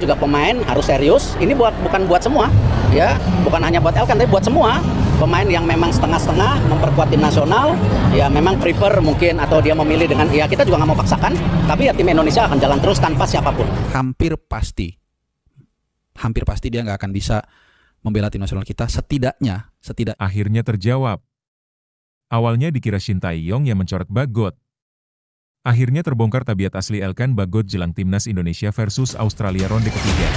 juga pemain harus serius. Ini bukan buat semua, ya, bukan hanya buat Elkan, tapi buat semua pemain yang memang setengah-setengah memperkuat tim nasional, ya memang prefer mungkin atau dia memilih dengan, ya kita juga nggak mau paksakan, tapi ya tim Indonesia akan jalan terus tanpa siapapun. Hampir pasti dia nggak akan bisa membela tim nasional kita, setidaknya. Akhirnya terjawab. Awalnya dikira Shin Tae-yong yang mencoret Bagot. Akhirnya terbongkar tabiat asli Elkan Bagot jelang Timnas Indonesia versus Australia ronde ketiga.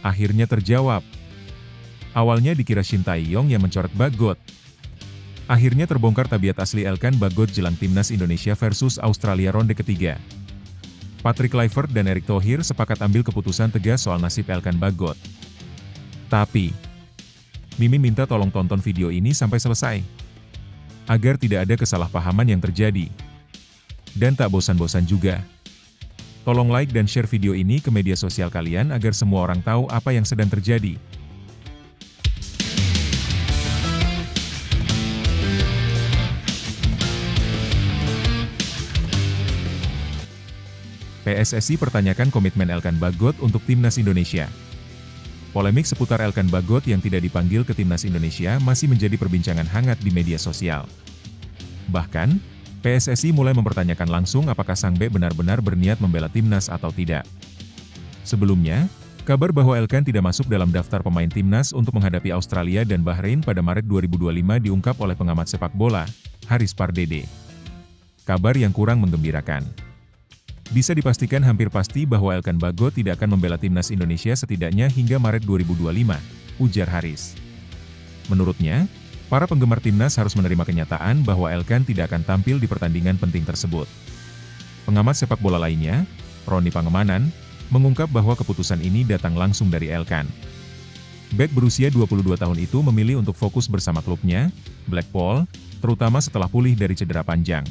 Akhirnya terjawab. Awalnya dikira Shin Tae-yong yang mencoret Bagot. Akhirnya terbongkar tabiat asli Elkan Bagot jelang Timnas Indonesia versus Australia ronde ketiga. Patrick Kluivert dan Erick Thohir sepakat ambil keputusan tegas soal nasib Elkan Bagot. Tapi, Mimin minta tolong tonton video ini sampai selesai, agar tidak ada kesalahpahaman yang terjadi. Dan tak bosan-bosan juga, tolong like dan share video ini ke media sosial kalian agar semua orang tahu apa yang sedang terjadi. PSSI pertanyakan komitmen Elkan Bagot untuk Timnas Indonesia. Polemik seputar Elkan Bagot yang tidak dipanggil ke Timnas Indonesia masih menjadi perbincangan hangat di media sosial. Bahkan, PSSI mulai mempertanyakan langsung apakah Sang B benar-benar berniat membela Timnas atau tidak. Sebelumnya, kabar bahwa Elkan tidak masuk dalam daftar pemain Timnas untuk menghadapi Australia dan Bahrain pada Maret 2025 diungkap oleh pengamat sepak bola, Haris Pardede. Kabar yang kurang menggembirakan. Bisa dipastikan hampir pasti bahwa Elkan Bagot tidak akan membela Timnas Indonesia setidaknya hingga Maret 2025, ujar Haris. Menurutnya, para penggemar Timnas harus menerima kenyataan bahwa Elkan tidak akan tampil di pertandingan penting tersebut. Pengamat sepak bola lainnya, Roni Pangemanan, mengungkap bahwa keputusan ini datang langsung dari Elkan. Bek berusia 22 tahun itu memilih untuk fokus bersama klubnya, Blackpool, terutama setelah pulih dari cedera panjang.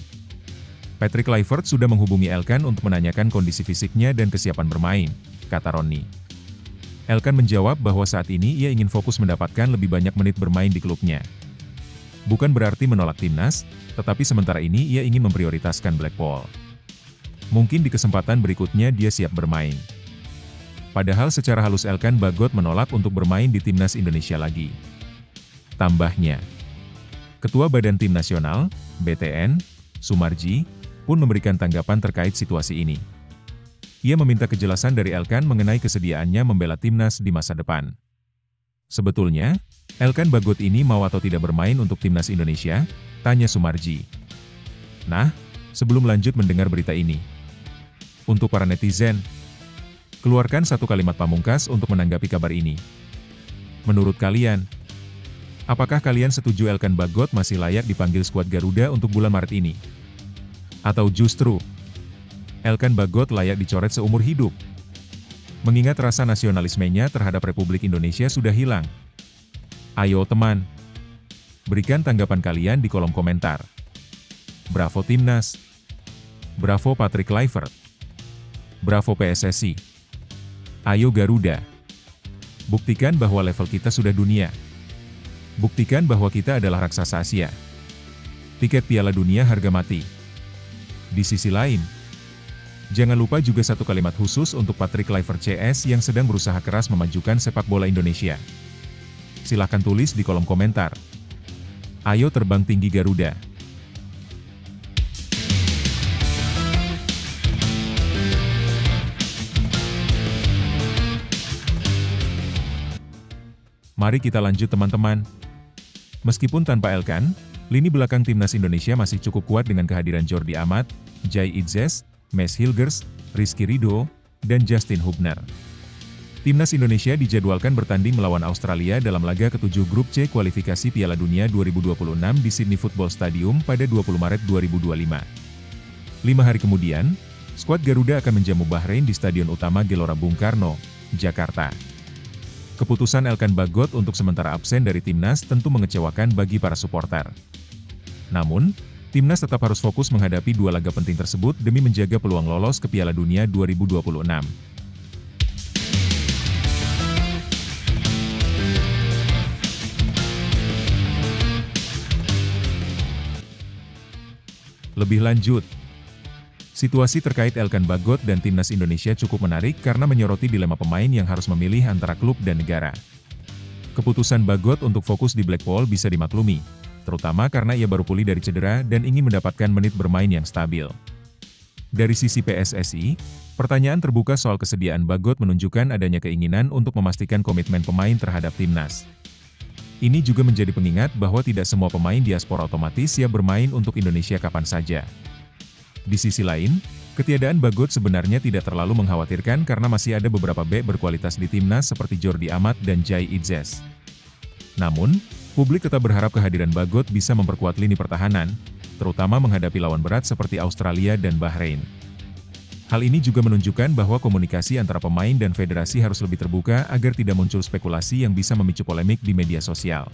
Patrick Kluivert sudah menghubungi Elkan untuk menanyakan kondisi fisiknya dan kesiapan bermain, kata Roni. Elkan menjawab bahwa saat ini ia ingin fokus mendapatkan lebih banyak menit bermain di klubnya. Bukan berarti menolak Timnas, tetapi sementara ini ia ingin memprioritaskan Blackpool. Mungkin di kesempatan berikutnya dia siap bermain. Padahal secara halus Elkan Bagot menolak untuk bermain di Timnas Indonesia lagi. Tambahnya, Ketua Badan Tim Nasional, BTN, Sumarji, pun memberikan tanggapan terkait situasi ini. Ia meminta kejelasan dari Elkan mengenai kesediaannya membela Timnas di masa depan. Sebetulnya, Elkan Bagot ini mau atau tidak bermain untuk Timnas Indonesia? Tanya Sumarji. Nah, sebelum lanjut mendengar berita ini, untuk para netizen, keluarkan satu kalimat pamungkas untuk menanggapi kabar ini. Menurut kalian, apakah kalian setuju Elkan Bagot masih layak dipanggil skuad Garuda untuk bulan Maret ini? Atau justru, Elkan Bagot layak dicoret seumur hidup? Mengingat rasa nasionalismenya terhadap Republik Indonesia sudah hilang. Ayo teman, berikan tanggapan kalian di kolom komentar. Bravo Timnas. Bravo Patrick Kluivert. Bravo PSSI. Ayo Garuda. Buktikan bahwa level kita sudah dunia. Buktikan bahwa kita adalah raksasa Asia. Tiket Piala Dunia harga mati. Di sisi lain, jangan lupa juga satu kalimat khusus untuk Patrick Kluivert CS yang sedang berusaha keras memajukan sepak bola Indonesia. Silahkan tulis di kolom komentar. Ayo terbang tinggi Garuda. Mari kita lanjut teman-teman. Meskipun tanpa Elkan, lini belakang Timnas Indonesia masih cukup kuat dengan kehadiran Jordi Amat, Jai Itzes, Mes Hilgers, Rizky Ridho, dan Justin Hubner. Timnas Indonesia dijadwalkan bertanding melawan Australia dalam laga ke-7 Grup C kualifikasi Piala Dunia 2026 di Sydney Football Stadium pada 20 Maret 2025. 5 hari kemudian, skuad Garuda akan menjamu Bahrain di Stadion Utama Gelora Bung Karno, Jakarta. Keputusan Elkan Bagot untuk sementara absen dari Timnas tentu mengecewakan bagi para supporter. Namun, Timnas tetap harus fokus menghadapi dua laga penting tersebut demi menjaga peluang lolos ke Piala Dunia 2026. Lebih lanjut, situasi terkait Elkan Bagot dan Timnas Indonesia cukup menarik karena menyoroti dilema pemain yang harus memilih antara klub dan negara. Keputusan Bagot untuk fokus di Blackpool bisa dimaklumi, terutama karena ia baru pulih dari cedera dan ingin mendapatkan menit bermain yang stabil. Dari sisi PSSI, pertanyaan terbuka soal kesediaan Bagot menunjukkan adanya keinginan untuk memastikan komitmen pemain terhadap timnas. Ini juga menjadi pengingat bahwa tidak semua pemain diaspora otomatis siap bermain untuk Indonesia kapan saja. Di sisi lain, ketiadaan Bagot sebenarnya tidak terlalu mengkhawatirkan karena masih ada beberapa bek berkualitas di timnas seperti Jordi Amat dan Jai Idzes. Namun, publik tetap berharap kehadiran Bagot bisa memperkuat lini pertahanan, terutama menghadapi lawan berat seperti Australia dan Bahrain. Hal ini juga menunjukkan bahwa komunikasi antara pemain dan federasi harus lebih terbuka agar tidak muncul spekulasi yang bisa memicu polemik di media sosial.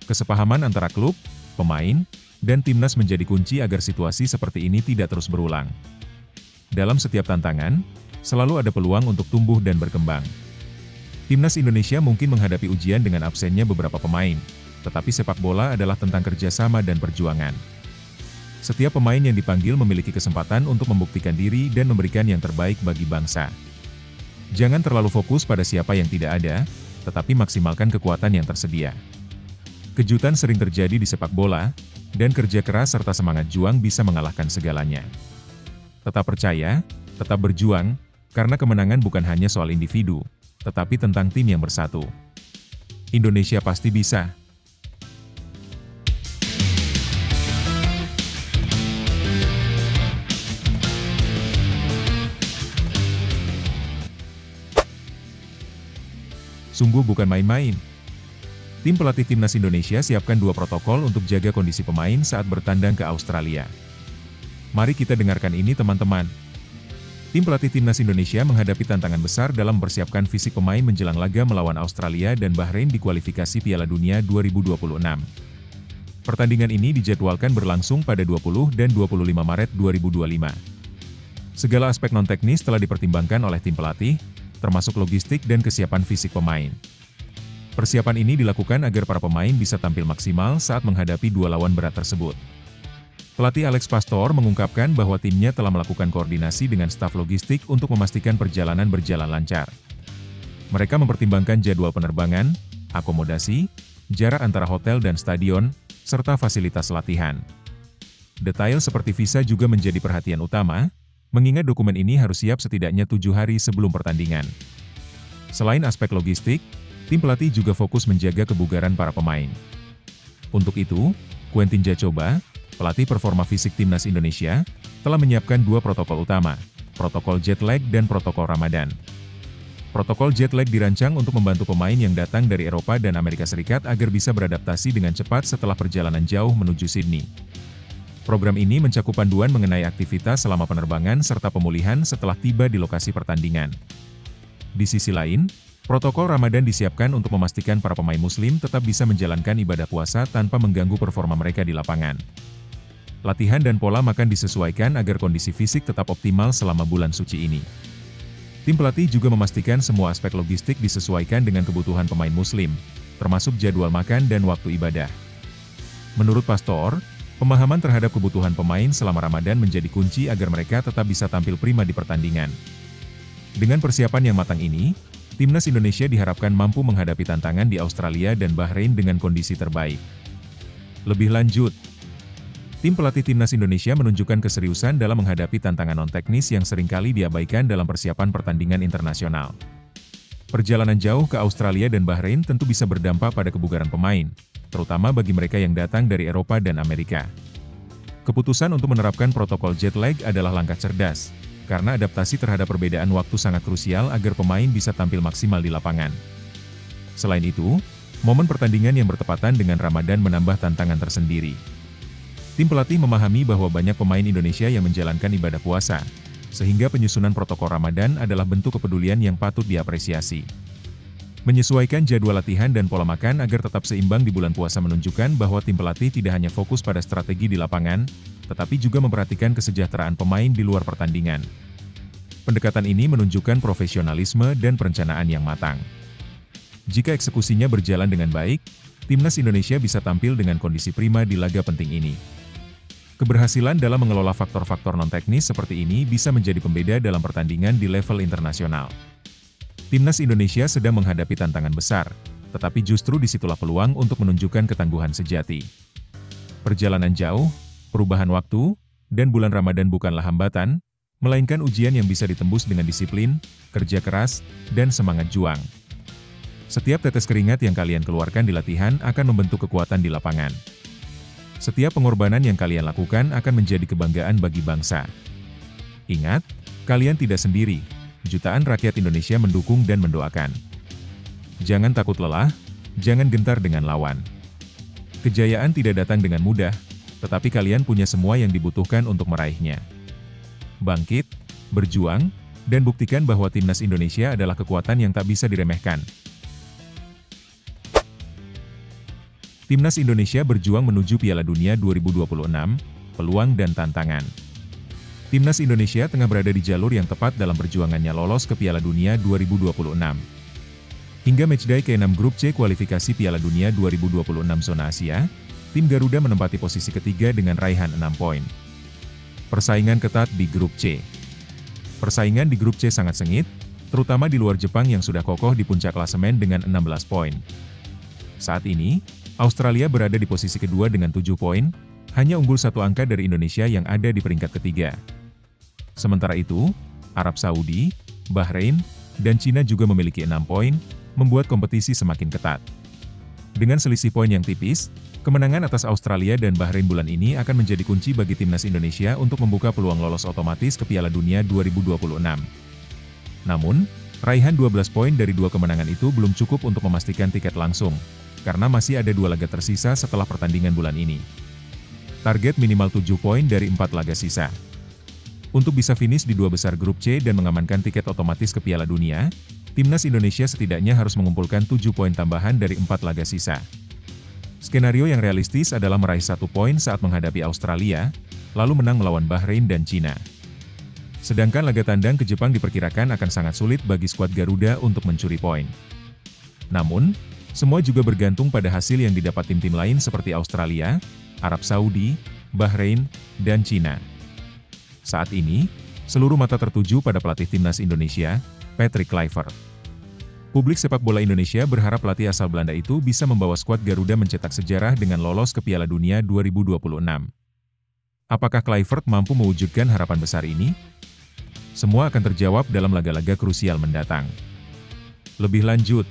Kesepahaman antara klub, pemain, dan timnas menjadi kunci agar situasi seperti ini tidak terus berulang. Dalam setiap tantangan, selalu ada peluang untuk tumbuh dan berkembang. Timnas Indonesia mungkin menghadapi ujian dengan absennya beberapa pemain, tetapi sepak bola adalah tentang kerjasama dan perjuangan. Setiap pemain yang dipanggil memiliki kesempatan untuk membuktikan diri dan memberikan yang terbaik bagi bangsa. Jangan terlalu fokus pada siapa yang tidak ada, tetapi maksimalkan kekuatan yang tersedia. Kejutan sering terjadi di sepak bola, dan kerja keras serta semangat juang bisa mengalahkan segalanya. Tetap percaya, tetap berjuang, karena kemenangan bukan hanya soal individu, tetapi tentang tim yang bersatu. Indonesia pasti bisa. Sungguh bukan main-main. Tim pelatih Timnas Indonesia siapkan 2 protokol untuk jaga kondisi pemain saat bertandang ke Australia. Mari kita dengarkan ini teman-teman. Tim pelatih Timnas Indonesia menghadapi tantangan besar dalam mempersiapkan fisik pemain menjelang laga melawan Australia dan Bahrain di kualifikasi Piala Dunia 2026. Pertandingan ini dijadwalkan berlangsung pada 20 dan 25 Maret 2025. Segala aspek non-teknis telah dipertimbangkan oleh tim pelatih, termasuk logistik dan kesiapan fisik pemain. Persiapan ini dilakukan agar para pemain bisa tampil maksimal saat menghadapi 2 lawan berat tersebut. Pelatih Alex Pastor mengungkapkan bahwa timnya telah melakukan koordinasi dengan staf logistik untuk memastikan perjalanan berjalan lancar. Mereka mempertimbangkan jadwal penerbangan, akomodasi, jarak antara hotel dan stadion, serta fasilitas latihan. Detail seperti visa juga menjadi perhatian utama, mengingat dokumen ini harus siap setidaknya 7 hari sebelum pertandingan. Selain aspek logistik, tim pelatih juga fokus menjaga kebugaran para pemain. Untuk itu, Quentin Jacoba, pelatih performa fisik Timnas Indonesia, telah menyiapkan 2 protokol utama, protokol jet lag dan protokol Ramadan. Protokol jet lag dirancang untuk membantu pemain yang datang dari Eropa dan Amerika Serikat agar bisa beradaptasi dengan cepat setelah perjalanan jauh menuju Sydney. Program ini mencakup panduan mengenai aktivitas selama penerbangan serta pemulihan setelah tiba di lokasi pertandingan. Di sisi lain, protokol Ramadan disiapkan untuk memastikan para pemain Muslim tetap bisa menjalankan ibadah puasa tanpa mengganggu performa mereka di lapangan. Latihan dan pola makan disesuaikan agar kondisi fisik tetap optimal selama bulan suci ini. Tim pelatih juga memastikan semua aspek logistik disesuaikan dengan kebutuhan pemain Muslim, termasuk jadwal makan dan waktu ibadah. Menurut Pastor, pemahaman terhadap kebutuhan pemain selama Ramadan menjadi kunci agar mereka tetap bisa tampil prima di pertandingan. Dengan persiapan yang matang ini, Timnas Indonesia diharapkan mampu menghadapi tantangan di Australia dan Bahrain dengan kondisi terbaik. Lebih lanjut, tim pelatih Timnas Indonesia menunjukkan keseriusan dalam menghadapi tantangan non-teknis yang seringkali diabaikan dalam persiapan pertandingan internasional. Perjalanan jauh ke Australia dan Bahrain tentu bisa berdampak pada kebugaran pemain, terutama bagi mereka yang datang dari Eropa dan Amerika. Keputusan untuk menerapkan protokol jet lag adalah langkah cerdas, karena adaptasi terhadap perbedaan waktu sangat krusial agar pemain bisa tampil maksimal di lapangan. Selain itu, momen pertandingan yang bertepatan dengan Ramadan menambah tantangan tersendiri. Tim pelatih memahami bahwa banyak pemain Indonesia yang menjalankan ibadah puasa, sehingga penyusunan protokol Ramadan adalah bentuk kepedulian yang patut diapresiasi. Menyesuaikan jadwal latihan dan pola makan agar tetap seimbang di bulan puasa menunjukkan bahwa tim pelatih tidak hanya fokus pada strategi di lapangan, tetapi juga memperhatikan kesejahteraan pemain di luar pertandingan. Pendekatan ini menunjukkan profesionalisme dan perencanaan yang matang. Jika eksekusinya berjalan dengan baik, Timnas Indonesia bisa tampil dengan kondisi prima di laga penting ini. Keberhasilan dalam mengelola faktor-faktor non-teknis seperti ini bisa menjadi pembeda dalam pertandingan di level internasional. Timnas Indonesia sedang menghadapi tantangan besar, tetapi justru disitulah peluang untuk menunjukkan ketangguhan sejati. Perjalanan jauh, perubahan waktu, dan bulan Ramadan bukanlah hambatan, melainkan ujian yang bisa ditembus dengan disiplin, kerja keras, dan semangat juang. Setiap tetes keringat yang kalian keluarkan di latihan akan membentuk kekuatan di lapangan. Setiap pengorbanan yang kalian lakukan akan menjadi kebanggaan bagi bangsa. Ingat, kalian tidak sendiri. Jutaan rakyat Indonesia mendukung dan mendoakan. Jangan takut lelah, jangan gentar dengan lawan. Kejayaan tidak datang dengan mudah, tetapi kalian punya semua yang dibutuhkan untuk meraihnya. Bangkit, berjuang, dan buktikan bahwa Timnas Indonesia adalah kekuatan yang tak bisa diremehkan. Timnas Indonesia berjuang menuju Piala Dunia 2026, peluang dan tantangan. Timnas Indonesia tengah berada di jalur yang tepat dalam perjuangannya lolos ke Piala Dunia 2026. Hingga matchday ke-6 Grup C kualifikasi Piala Dunia 2026 zona Asia, tim Garuda menempati posisi ketiga dengan raihan 6 poin. Persaingan ketat di Grup C. Persaingan di Grup C sangat sengit, terutama di luar Jepang yang sudah kokoh di puncak klasemen dengan 16 poin. Saat ini, Australia berada di posisi kedua dengan 7 poin, hanya unggul 1 angka dari Indonesia yang ada di peringkat ketiga. Sementara itu, Arab Saudi, Bahrain, dan Cina juga memiliki 6 poin, membuat kompetisi semakin ketat. Dengan selisih poin yang tipis, kemenangan atas Australia dan Bahrain bulan ini akan menjadi kunci bagi Timnas Indonesia untuk membuka peluang lolos otomatis ke Piala Dunia 2026. Namun, raihan 12 poin dari 2 kemenangan itu belum cukup untuk memastikan tiket langsung, karena masih ada 2 laga tersisa setelah pertandingan bulan ini. Target minimal 7 poin dari 4 laga sisa. Untuk bisa finish di 2 besar Grup C dan mengamankan tiket otomatis ke Piala Dunia, Timnas Indonesia setidaknya harus mengumpulkan 7 poin tambahan dari 4 laga sisa. Skenario yang realistis adalah meraih 1 poin saat menghadapi Australia, lalu menang melawan Bahrain dan Cina. Sedangkan laga tandang ke Jepang diperkirakan akan sangat sulit bagi skuad Garuda untuk mencuri poin. Namun, semua juga bergantung pada hasil yang didapat tim-tim lain seperti Australia, Arab Saudi, Bahrain, dan Cina. Saat ini, seluruh mata tertuju pada pelatih Timnas Indonesia, Patrick Kluivert. Publik sepak bola Indonesia berharap pelatih asal Belanda itu bisa membawa skuad Garuda mencetak sejarah dengan lolos ke Piala Dunia 2026. Apakah Kluivert mampu mewujudkan harapan besar ini? Semua akan terjawab dalam laga-laga krusial mendatang. Lebih lanjut,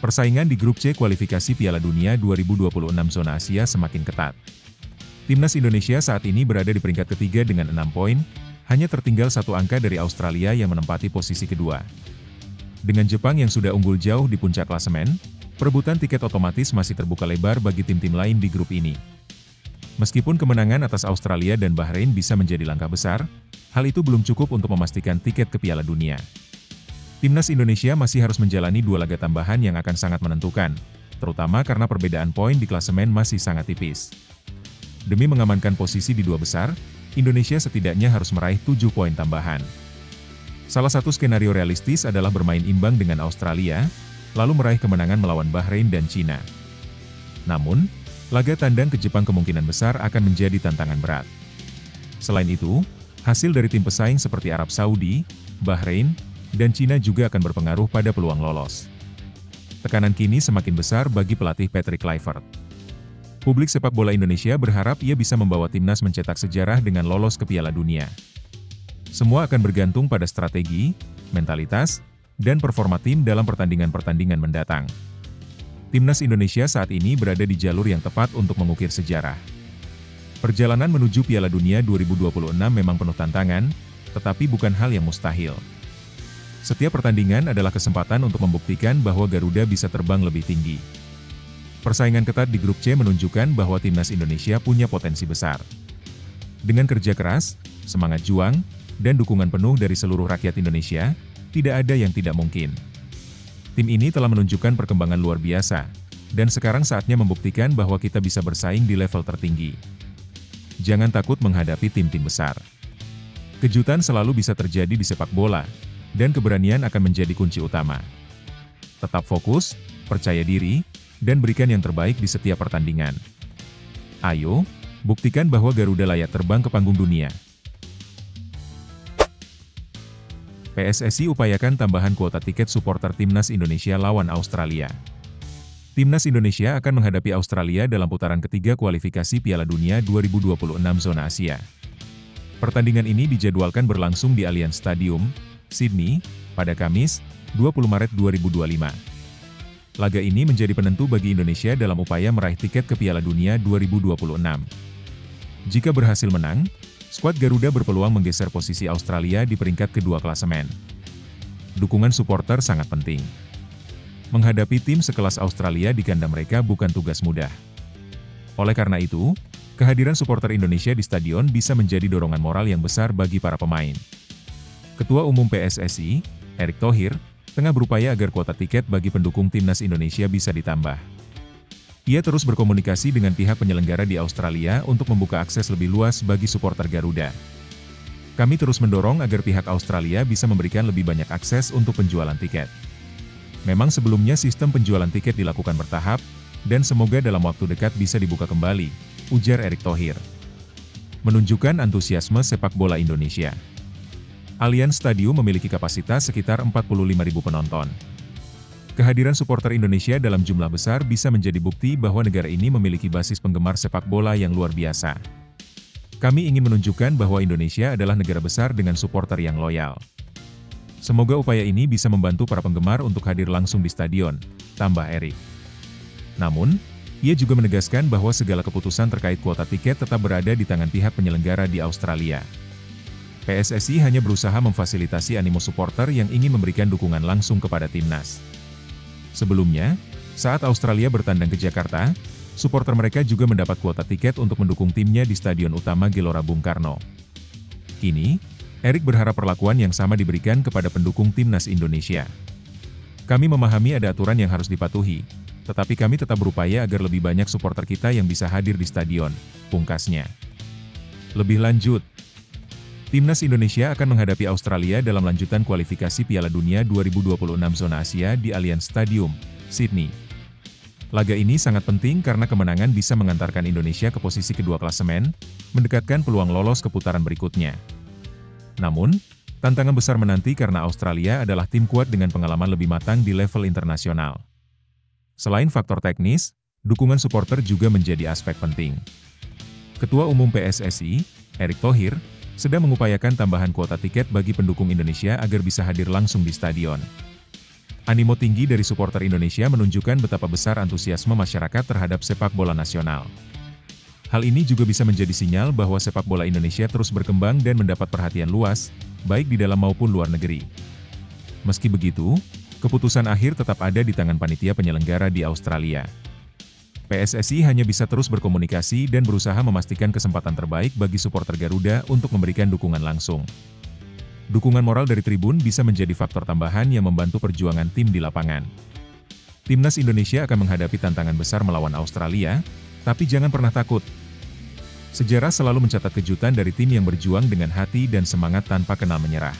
persaingan di Grup C kualifikasi Piala Dunia 2026 zona Asia semakin ketat. Timnas Indonesia saat ini berada di peringkat ketiga dengan 6 poin, hanya tertinggal 1 angka dari Australia yang menempati posisi kedua. Dengan Jepang yang sudah unggul jauh di puncak klasemen, perebutan tiket otomatis masih terbuka lebar bagi tim-tim lain di grup ini. Meskipun kemenangan atas Australia dan Bahrain bisa menjadi langkah besar, hal itu belum cukup untuk memastikan tiket ke Piala Dunia. Timnas Indonesia masih harus menjalani 2 laga tambahan yang akan sangat menentukan, terutama karena perbedaan poin di klasemen masih sangat tipis. Demi mengamankan posisi di 2 besar, Indonesia setidaknya harus meraih 7 poin tambahan. Salah satu skenario realistis adalah bermain imbang dengan Australia, lalu meraih kemenangan melawan Bahrain dan Cina. Namun, laga tandang ke Jepang kemungkinan besar akan menjadi tantangan berat. Selain itu, hasil dari tim pesaing seperti Arab Saudi, Bahrain, dan Cina juga akan berpengaruh pada peluang lolos. Tekanan kini semakin besar bagi pelatih Patrick Kluivert. Publik sepak bola Indonesia berharap ia bisa membawa timnas mencetak sejarah dengan lolos ke Piala Dunia. Semua akan bergantung pada strategi, mentalitas, dan performa tim dalam pertandingan-pertandingan mendatang. Timnas Indonesia saat ini berada di jalur yang tepat untuk mengukir sejarah. Perjalanan menuju Piala Dunia 2026 memang penuh tantangan, tetapi bukan hal yang mustahil. Setiap pertandingan adalah kesempatan untuk membuktikan bahwa Garuda bisa terbang lebih tinggi. Persaingan ketat di Grup C menunjukkan bahwa Timnas Indonesia punya potensi besar. Dengan kerja keras, semangat juang, dan dukungan penuh dari seluruh rakyat Indonesia, tidak ada yang tidak mungkin. Tim ini telah menunjukkan perkembangan luar biasa, dan sekarang saatnya membuktikan bahwa kita bisa bersaing di level tertinggi. Jangan takut menghadapi tim-tim besar. Kejutan selalu bisa terjadi di sepak bola, dan keberanian akan menjadi kunci utama. Tetap fokus, percaya diri, dan berikan yang terbaik di setiap pertandingan. Ayo, buktikan bahwa Garuda layak terbang ke panggung dunia. PSSI upayakan tambahan kuota tiket supporter Timnas Indonesia lawan Australia. Timnas Indonesia akan menghadapi Australia dalam putaran ketiga kualifikasi Piala Dunia 2026 zona Asia. Pertandingan ini dijadwalkan berlangsung di Allianz Stadium, Sydney, pada Kamis, 20 Maret 2025. Laga ini menjadi penentu bagi Indonesia dalam upaya meraih tiket ke Piala Dunia 2026. Jika berhasil menang, skuad Garuda berpeluang menggeser posisi Australia di peringkat kedua klasemen. Dukungan supporter sangat penting. Menghadapi tim sekelas Australia di kandang mereka bukan tugas mudah. Oleh karena itu, kehadiran supporter Indonesia di stadion bisa menjadi dorongan moral yang besar bagi para pemain. Ketua Umum PSSI, Erick Thohir, tengah berupaya agar kuota tiket bagi pendukung Timnas Indonesia bisa ditambah. Ia terus berkomunikasi dengan pihak penyelenggara di Australia untuk membuka akses lebih luas bagi supporter Garuda. Kami terus mendorong agar pihak Australia bisa memberikan lebih banyak akses untuk penjualan tiket. Memang sebelumnya sistem penjualan tiket dilakukan bertahap, dan semoga dalam waktu dekat bisa dibuka kembali, ujar Erick Thohir. Menunjukkan antusiasme sepak bola Indonesia. Allianz Stadium memiliki kapasitas sekitar 45.000 penonton. Kehadiran supporter Indonesia dalam jumlah besar bisa menjadi bukti bahwa negara ini memiliki basis penggemar sepak bola yang luar biasa. Kami ingin menunjukkan bahwa Indonesia adalah negara besar dengan supporter yang loyal. Semoga upaya ini bisa membantu para penggemar untuk hadir langsung di stadion, tambah Erick. Namun, ia juga menegaskan bahwa segala keputusan terkait kuota tiket tetap berada di tangan pihak penyelenggara di Australia. PSSI hanya berusaha memfasilitasi animo supporter yang ingin memberikan dukungan langsung kepada timnas. Sebelumnya, saat Australia bertandang ke Jakarta, supporter mereka juga mendapat kuota tiket untuk mendukung timnya di Stadion Utama Gelora Bung Karno. Kini, Erick berharap perlakuan yang sama diberikan kepada pendukung Timnas Indonesia. Kami memahami ada aturan yang harus dipatuhi, tetapi kami tetap berupaya agar lebih banyak supporter kita yang bisa hadir di stadion, pungkasnya. Lebih lanjut, Timnas Indonesia akan menghadapi Australia dalam lanjutan kualifikasi Piala Dunia 2026 zona Asia di Allianz Stadium, Sydney. Laga ini sangat penting karena kemenangan bisa mengantarkan Indonesia ke posisi kedua klasemen, mendekatkan peluang lolos ke putaran berikutnya. Namun, tantangan besar menanti karena Australia adalah tim kuat dengan pengalaman lebih matang di level internasional. Selain faktor teknis, dukungan supporter juga menjadi aspek penting. Ketua Umum PSSI, Erick Thohir, sedang mengupayakan tambahan kuota tiket bagi pendukung Indonesia agar bisa hadir langsung di stadion. Animo tinggi dari supporter Indonesia menunjukkan betapa besar antusiasme masyarakat terhadap sepak bola nasional. Hal ini juga bisa menjadi sinyal bahwa sepak bola Indonesia terus berkembang dan mendapat perhatian luas, baik di dalam maupun luar negeri. Meski begitu, keputusan akhir tetap ada di tangan panitia penyelenggara di Australia. PSSI hanya bisa terus berkomunikasi dan berusaha memastikan kesempatan terbaik bagi supporter Garuda untuk memberikan dukungan langsung. Dukungan moral dari tribun bisa menjadi faktor tambahan yang membantu perjuangan tim di lapangan. Timnas Indonesia akan menghadapi tantangan besar melawan Australia, tapi jangan pernah takut. Sejarah selalu mencatat kejutan dari tim yang berjuang dengan hati dan semangat tanpa kenal menyerah.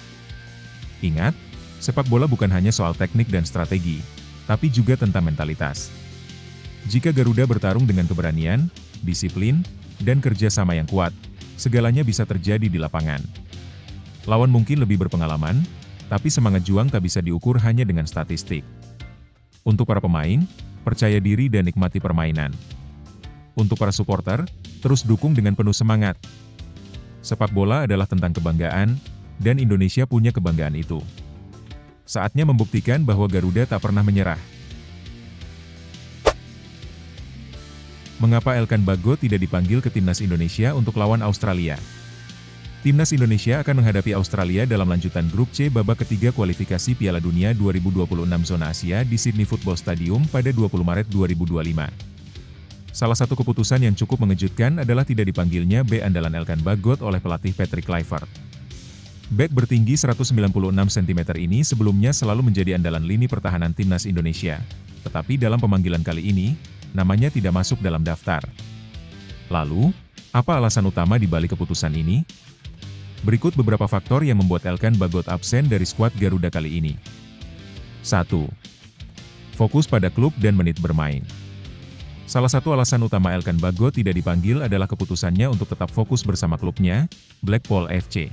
Ingat, sepak bola bukan hanya soal teknik dan strategi, tapi juga tentang mentalitas. Jika Garuda bertarung dengan keberanian, disiplin, dan kerja sama yang kuat, segalanya bisa terjadi di lapangan. Lawan mungkin lebih berpengalaman, tapi semangat juang tak bisa diukur hanya dengan statistik. Untuk para pemain, percaya diri dan nikmati permainan. Untuk para supporter, terus dukung dengan penuh semangat. Sepak bola adalah tentang kebanggaan, dan Indonesia punya kebanggaan itu. Saatnya membuktikan bahwa Garuda tak pernah menyerah. Mengapa Elkan Bagot tidak dipanggil ke Timnas Indonesia untuk lawan Australia? Timnas Indonesia akan menghadapi Australia dalam lanjutan grup C babak ketiga kualifikasi Piala Dunia 2026 zona Asia di Sydney Football Stadium pada 20 Maret 2025. Salah satu keputusan yang cukup mengejutkan adalah tidak dipanggilnya B andalan Elkan Bagot oleh pelatih Patrick Kluivert. Bek bertinggi 196 cm ini sebelumnya selalu menjadi andalan lini pertahanan timnas Indonesia, tetapi dalam pemanggilan kali ini, namanya tidak masuk dalam daftar. Lalu, apa alasan utama di balik keputusan ini? Berikut beberapa faktor yang membuat Elkan Bagot absen dari skuad Garuda kali ini. 1. Fokus pada klub dan menit bermain. Salah satu alasan utama Elkan Bagot tidak dipanggil adalah keputusannya untuk tetap fokus bersama klubnya, Blackpool FC.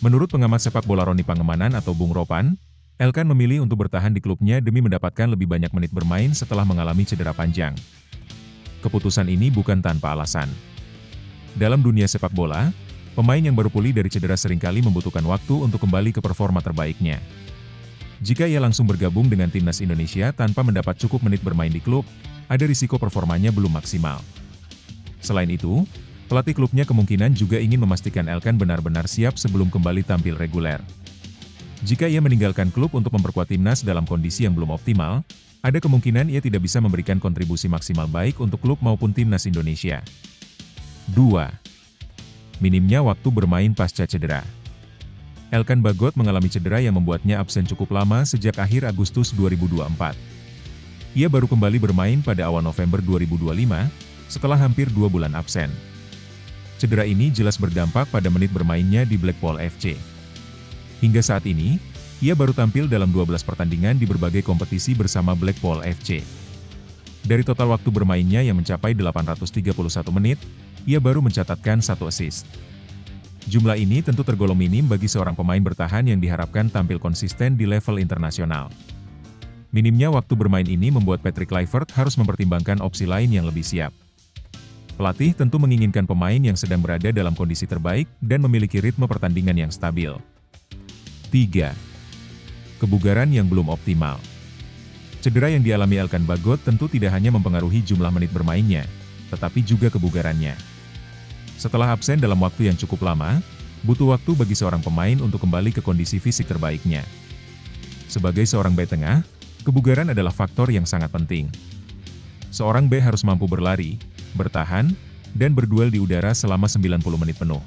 Menurut pengamat sepak bola Roni Pangemanan atau Bung Ropan, Elkan memilih untuk bertahan di klubnya demi mendapatkan lebih banyak menit bermain setelah mengalami cedera panjang. Keputusan ini bukan tanpa alasan. Dalam dunia sepak bola, pemain yang baru pulih dari cedera seringkali membutuhkan waktu untuk kembali ke performa terbaiknya. Jika ia langsung bergabung dengan timnas Indonesia tanpa mendapat cukup menit bermain di klub, ada risiko performanya belum maksimal. Selain itu, pelatih klubnya kemungkinan juga ingin memastikan Elkan benar-benar siap sebelum kembali tampil reguler. Jika ia meninggalkan klub untuk memperkuat timnas dalam kondisi yang belum optimal, ada kemungkinan ia tidak bisa memberikan kontribusi maksimal baik untuk klub maupun timnas Indonesia. 2. Minimnya waktu bermain pasca cedera. Elkan Bagot mengalami cedera yang membuatnya absen cukup lama sejak akhir Agustus 2024. Ia baru kembali bermain pada awal November 2025, setelah hampir 2 bulan absen. Cedera ini jelas berdampak pada menit bermainnya di Blackpool FC. Hingga saat ini, ia baru tampil dalam 12 pertandingan di berbagai kompetisi bersama Blackpool FC. Dari total waktu bermainnya yang mencapai 831 menit, ia baru mencatatkan 1 assist. Jumlah ini tentu tergolong minim bagi seorang pemain bertahan yang diharapkan tampil konsisten di level internasional. Minimnya waktu bermain ini membuat Patrick Kluivert harus mempertimbangkan opsi lain yang lebih siap. Pelatih tentu menginginkan pemain yang sedang berada dalam kondisi terbaik dan memiliki ritme pertandingan yang stabil. 3. Kebugaran yang belum optimal. Cedera yang dialami Elkan Bagot tentu tidak hanya mempengaruhi jumlah menit bermainnya, tetapi juga kebugarannya. Setelah absen dalam waktu yang cukup lama, butuh waktu bagi seorang pemain untuk kembali ke kondisi fisik terbaiknya. Sebagai seorang bek tengah, kebugaran adalah faktor yang sangat penting. Seorang bek harus mampu berlari, bertahan, dan berduel di udara selama 90 menit penuh.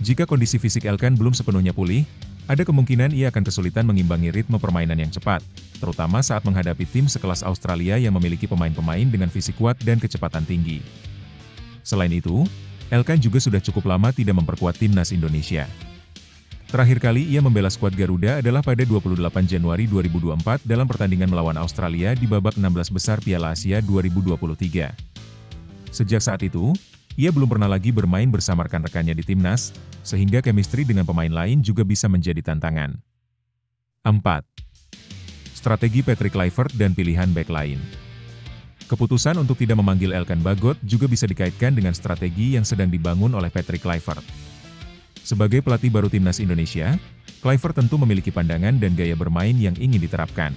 Jika kondisi fisik Elkan belum sepenuhnya pulih, ada kemungkinan ia akan kesulitan mengimbangi ritme permainan yang cepat, terutama saat menghadapi tim sekelas Australia yang memiliki pemain-pemain dengan fisik kuat dan kecepatan tinggi. Selain itu, Elkan juga sudah cukup lama tidak memperkuat timnas Indonesia. Terakhir kali ia membela skuad Garuda adalah pada 28 Januari 2024 dalam pertandingan melawan Australia di babak 16 besar Piala Asia 2023. Sejak saat itu, ia belum pernah lagi bermain bersama rekan-rekannya di timnas, sehingga chemistry dengan pemain lain juga bisa menjadi tantangan. 4. Strategi Patrick Kluivert dan pilihan bek lain. Keputusan untuk tidak memanggil Elkan Bagot juga bisa dikaitkan dengan strategi yang sedang dibangun oleh Patrick Kluivert. Sebagai pelatih baru timnas Indonesia, Kluivert tentu memiliki pandangan dan gaya bermain yang ingin diterapkan.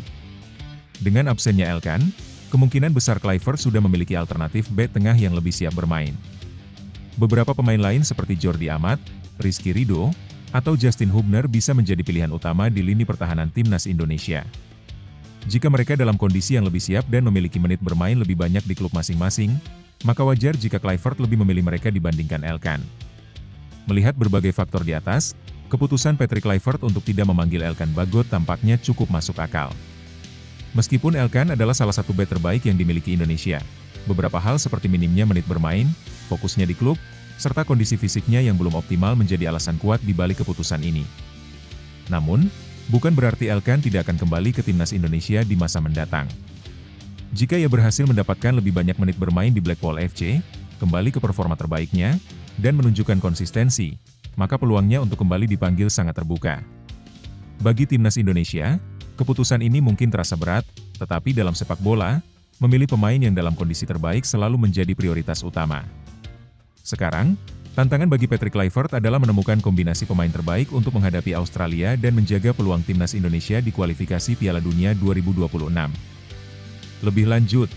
Dengan absennya Elkan, kemungkinan besar Kluivert sudah memiliki alternatif bek tengah yang lebih siap bermain. Beberapa pemain lain seperti Jordi Amat, Rizky Ridho, atau Justin Hubner bisa menjadi pilihan utama di lini pertahanan timnas Indonesia. Jika mereka dalam kondisi yang lebih siap dan memiliki menit bermain lebih banyak di klub masing-masing, maka wajar jika Kluivert lebih memilih mereka dibandingkan Elkan. Melihat berbagai faktor di atas, keputusan Patrick Kluivert untuk tidak memanggil Elkan Bagot tampaknya cukup masuk akal. Meskipun Elkan adalah salah satu bek terbaik yang dimiliki Indonesia, beberapa hal seperti minimnya menit bermain, fokusnya di klub, serta kondisi fisiknya yang belum optimal menjadi alasan kuat di balik keputusan ini. Namun, bukan berarti Elkan tidak akan kembali ke timnas Indonesia di masa mendatang. Jika ia berhasil mendapatkan lebih banyak menit bermain di Blackpool FC, kembali ke performa terbaiknya, dan menunjukkan konsistensi, maka peluangnya untuk kembali dipanggil sangat terbuka. Bagi timnas Indonesia, keputusan ini mungkin terasa berat, tetapi dalam sepak bola, memilih pemain yang dalam kondisi terbaik selalu menjadi prioritas utama. Sekarang, tantangan bagi Patrick Kluivert adalah menemukan kombinasi pemain terbaik untuk menghadapi Australia dan menjaga peluang timnas Indonesia di kualifikasi Piala Dunia 2026. Lebih lanjut,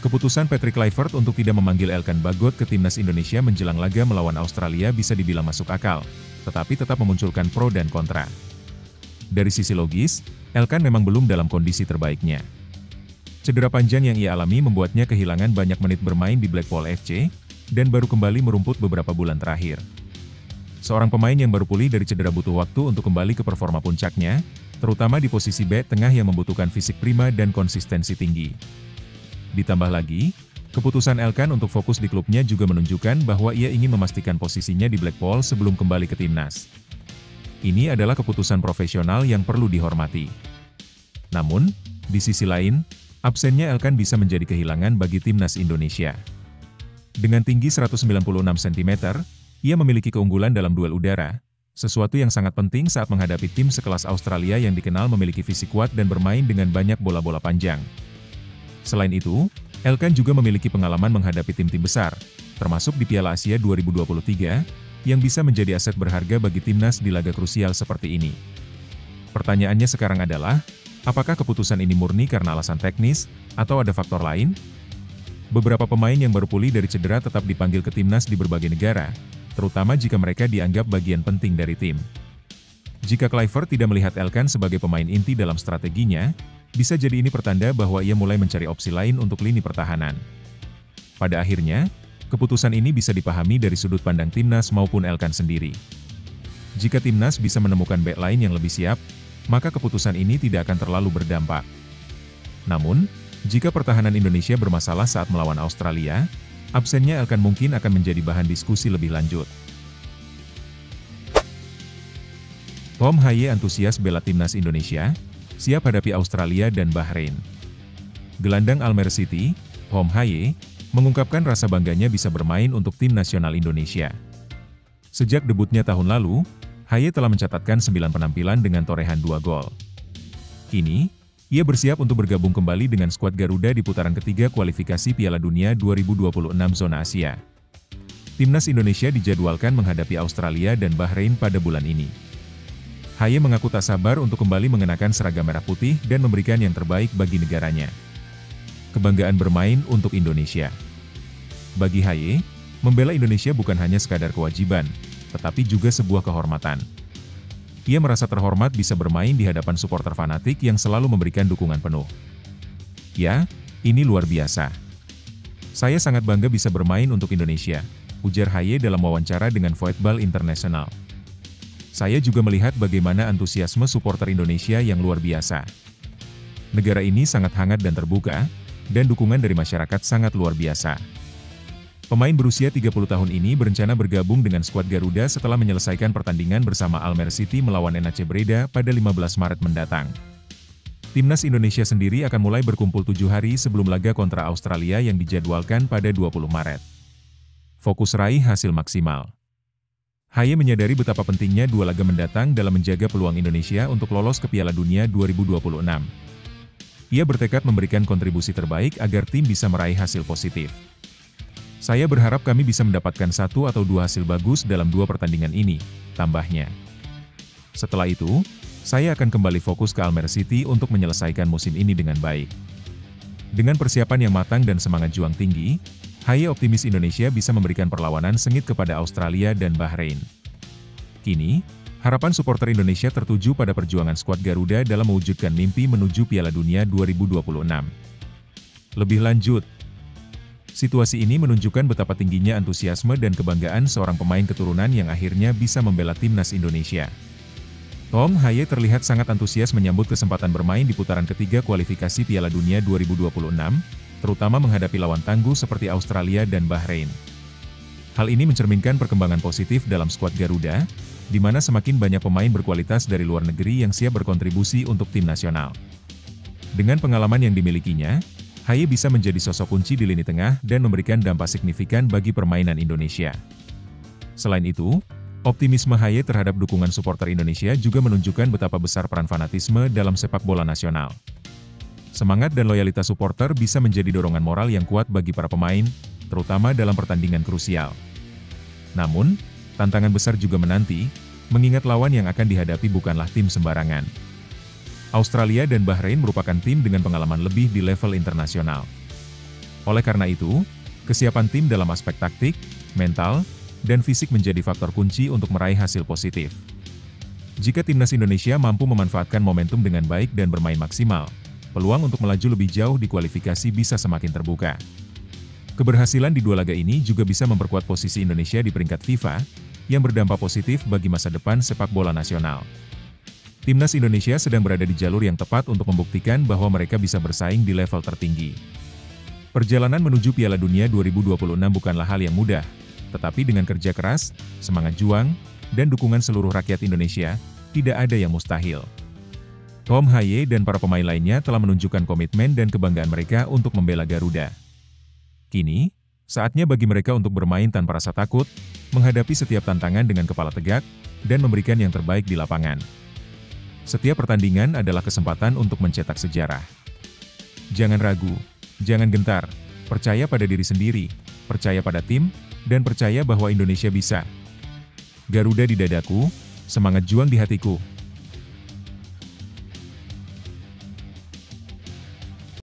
keputusan Patrick Kluivert untuk tidak memanggil Elkan Bagot ke timnas Indonesia menjelang laga melawan Australia bisa dibilang masuk akal, tetapi tetap memunculkan pro dan kontra. Dari sisi logis, Elkan memang belum dalam kondisi terbaiknya. Cedera panjang yang ia alami membuatnya kehilangan banyak menit bermain di Blackpool FC, dan baru kembali merumput beberapa bulan terakhir. Seorang pemain yang baru pulih dari cedera butuh waktu untuk kembali ke performa puncaknya, terutama di posisi bek tengah yang membutuhkan fisik prima dan konsistensi tinggi. Ditambah lagi, keputusan Elkan untuk fokus di klubnya juga menunjukkan bahwa ia ingin memastikan posisinya di Blackpool sebelum kembali ke timnas. Ini adalah keputusan profesional yang perlu dihormati. Namun, di sisi lain, absennya Elkan bisa menjadi kehilangan bagi timnas Indonesia. Dengan tinggi 196 cm, ia memiliki keunggulan dalam duel udara, sesuatu yang sangat penting saat menghadapi tim sekelas Australia yang dikenal memiliki fisik kuat dan bermain dengan banyak bola-bola panjang. Selain itu, Elkan juga memiliki pengalaman menghadapi tim-tim besar, termasuk di Piala Asia 2023, yang bisa menjadi aset berharga bagi timnas di laga krusial seperti ini. Pertanyaannya sekarang adalah, apakah keputusan ini murni karena alasan teknis, atau ada faktor lain? Beberapa pemain yang baru pulih dari cedera tetap dipanggil ke timnas di berbagai negara, terutama jika mereka dianggap bagian penting dari tim. Jika Kluivert tidak melihat Elkan sebagai pemain inti dalam strateginya, bisa jadi ini pertanda bahwa ia mulai mencari opsi lain untuk lini pertahanan. Pada akhirnya, keputusan ini bisa dipahami dari sudut pandang timnas maupun Elkan sendiri. Jika timnas bisa menemukan bek lain yang lebih siap, maka keputusan ini tidak akan terlalu berdampak. Namun, jika pertahanan Indonesia bermasalah saat melawan Australia, absennya Elkan mungkin akan menjadi bahan diskusi lebih lanjut. Tom Haye antusias bela timnas Indonesia, siap hadapi Australia dan Bahrain. Gelandang Almere City, Tom Haye, mengungkapkan rasa bangganya bisa bermain untuk tim nasional Indonesia. Sejak debutnya tahun lalu, Haye telah mencatatkan 9 penampilan dengan torehan 2 gol. Kini, ia bersiap untuk bergabung kembali dengan skuad Garuda di putaran ketiga kualifikasi Piala Dunia 2026 zona Asia. Timnas Indonesia dijadwalkan menghadapi Australia dan Bahrain pada bulan ini. Haye mengaku tak sabar untuk kembali mengenakan seragam merah putih dan memberikan yang terbaik bagi negaranya. Kebanggaan bermain untuk Indonesia. Bagi Haye, membela Indonesia bukan hanya sekadar kewajiban, tetapi juga sebuah kehormatan. Ia merasa terhormat bisa bermain di hadapan supporter fanatik yang selalu memberikan dukungan penuh. Ya, ini luar biasa. Saya sangat bangga bisa bermain untuk Indonesia, ujar Haye dalam wawancara dengan Voetbal International. Saya juga melihat bagaimana antusiasme supporter Indonesia yang luar biasa. Negara ini sangat hangat dan terbuka, dan dukungan dari masyarakat sangat luar biasa. Pemain berusia 30 tahun ini berencana bergabung dengan skuad Garuda setelah menyelesaikan pertandingan bersama Almere City melawan NAC Breda pada 15 Maret mendatang. Timnas Indonesia sendiri akan mulai berkumpul 7 hari sebelum laga kontra Australia yang dijadwalkan pada 20 Maret. Fokus raih hasil maksimal. Haye menyadari betapa pentingnya 2 laga mendatang dalam menjaga peluang Indonesia untuk lolos ke Piala Dunia 2026. Ia bertekad memberikan kontribusi terbaik agar tim bisa meraih hasil positif. Saya berharap kami bisa mendapatkan 1 atau 2 hasil bagus dalam 2 pertandingan ini, tambahnya. Setelah itu, saya akan kembali fokus ke Almere City untuk menyelesaikan musim ini dengan baik. Dengan persiapan yang matang dan semangat juang tinggi, Haye optimis Indonesia bisa memberikan perlawanan sengit kepada Australia dan Bahrain. Kini, harapan supporter Indonesia tertuju pada perjuangan skuad Garuda dalam mewujudkan mimpi menuju Piala Dunia 2026. Lebih lanjut, situasi ini menunjukkan betapa tingginya antusiasme dan kebanggaan seorang pemain keturunan yang akhirnya bisa membela timnas Indonesia. Tom Haye terlihat sangat antusias menyambut kesempatan bermain di putaran ketiga kualifikasi Piala Dunia 2026, terutama menghadapi lawan tangguh seperti Australia dan Bahrain. Hal ini mencerminkan perkembangan positif dalam skuad Garuda, di mana semakin banyak pemain berkualitas dari luar negeri yang siap berkontribusi untuk tim nasional. Dengan pengalaman yang dimilikinya, Haye bisa menjadi sosok kunci di lini tengah dan memberikan dampak signifikan bagi permainan Indonesia. Selain itu, optimisme Haye terhadap dukungan supporter Indonesia juga menunjukkan betapa besar peran fanatisme dalam sepak bola nasional. Semangat dan loyalitas supporter bisa menjadi dorongan moral yang kuat bagi para pemain, terutama dalam pertandingan krusial. Namun, tantangan besar juga menanti, mengingat lawan yang akan dihadapi bukanlah tim sembarangan. Australia dan Bahrain merupakan tim dengan pengalaman lebih di level internasional. Oleh karena itu, kesiapan tim dalam aspek taktik, mental, dan fisik menjadi faktor kunci untuk meraih hasil positif. Jika timnas Indonesia mampu memanfaatkan momentum dengan baik dan bermain maksimal, peluang untuk melaju lebih jauh di kualifikasi bisa semakin terbuka. Keberhasilan di 2 laga ini juga bisa memperkuat posisi Indonesia di peringkat FIFA, yang berdampak positif bagi masa depan sepak bola nasional. Timnas Indonesia sedang berada di jalur yang tepat untuk membuktikan bahwa mereka bisa bersaing di level tertinggi. Perjalanan menuju Piala Dunia 2026 bukanlah hal yang mudah, tetapi dengan kerja keras, semangat juang, dan dukungan seluruh rakyat Indonesia, tidak ada yang mustahil. Tom Haye dan para pemain lainnya telah menunjukkan komitmen dan kebanggaan mereka untuk membela Garuda. Kini, saatnya bagi mereka untuk bermain tanpa rasa takut, menghadapi setiap tantangan dengan kepala tegak, dan memberikan yang terbaik di lapangan. Setiap pertandingan adalah kesempatan untuk mencetak sejarah. Jangan ragu, jangan gentar, percaya pada diri sendiri, percaya pada tim, dan percaya bahwa Indonesia bisa. Garuda di dadaku, semangat juang di hatiku.